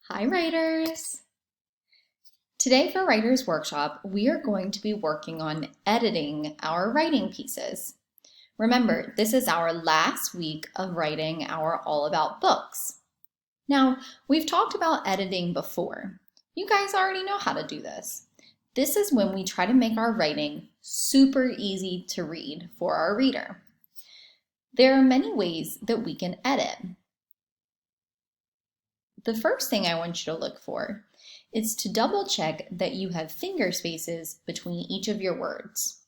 Hi, writers! Today for Writers Workshop, we are going to be working on editing our writing pieces. Remember, this is our last week of writing our All About books. Now, we've talked about editing before. You guys already know how to do this. This is when we try to make our writing super easy to read for our reader. There are many ways that we can edit. The first thing I want you to look for is to double check that you have finger spaces between each of your words.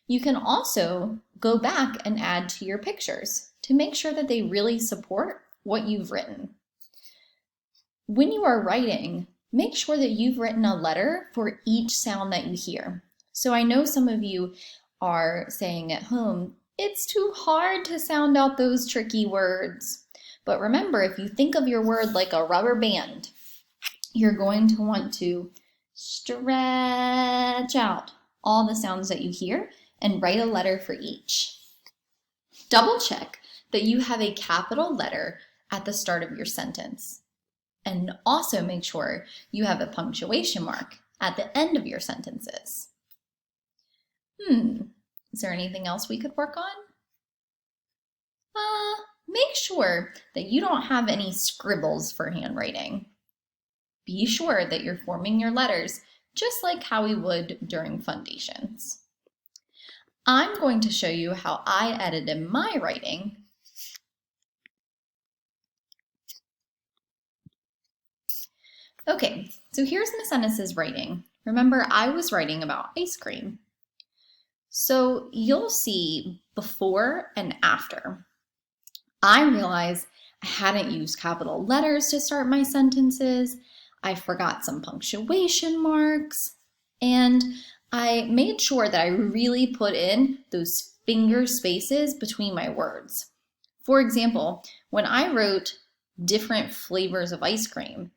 You can also go back and add to your pictures to make sure that they really support what you've written. When you are writing, make sure that you've written a letter for each sound that you hear. So I know some of you are saying at home, it's too hard to sound out those tricky words. But remember, if you think of your word like a rubber band, you're going to want to stretch out all the sounds that you hear and write a letter for each. Double check that you have a capital letter at the start of your sentence. And also make sure you have a punctuation mark at the end of your sentences. Is there anything else we could work on? Make sure that you don't have any scribbles for handwriting. Be sure that you're forming your letters just like how we would during foundations. I'm going to show you how I edited my writing. Okay, so here's Miss Ennis's writing. Remember, I was writing about ice cream. So you'll see before and after. I realized I hadn't used capital letters to start my sentences. I forgot some punctuation marks, and I made sure that I really put in those finger spaces between my words. For example, when I wrote different flavors of ice cream,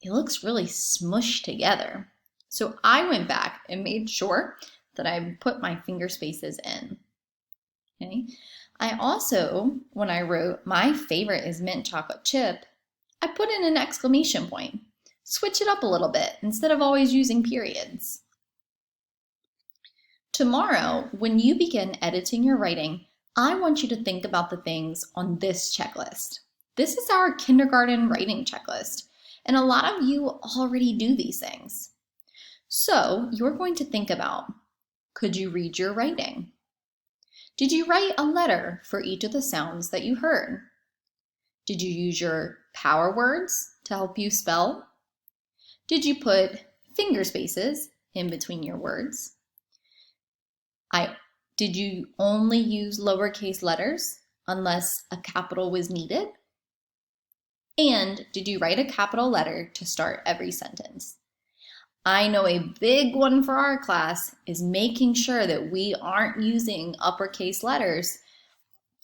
it looks really smushed together. So I went back and made sure that I put my finger spaces in. Okay. I also, when I wrote my favorite is mint chocolate chip, I put in an exclamation point. Switch it up a little bit instead of always using periods. Tomorrow, when you begin editing your writing, I want you to think about the things on this checklist. This is our kindergarten writing checklist, and a lot of you already do these things. So you're going to think about, could you read your writing? Did you write a letter for each of the sounds that you heard? Did you use your power words to help you spell? Did you put finger spaces in between your words? Did you only use lowercase letters unless a capital was needed? And did you write a capital letter to start every sentence? I know a big one for our class is making sure that we aren't using uppercase letters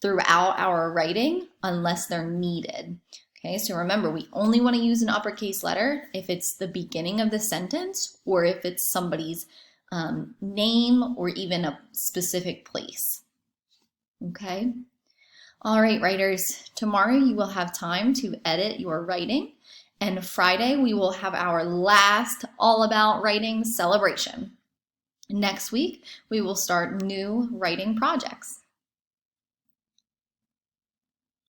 throughout our writing unless they're needed. Okay, so remember, we only want to use an uppercase letter if it's the beginning of the sentence or if it's somebody's name or even a specific place. Okay? All right, writers, tomorrow you will have time to edit your writing. And Friday, we will have our last All About Writing celebration. Next week, we will start new writing projects.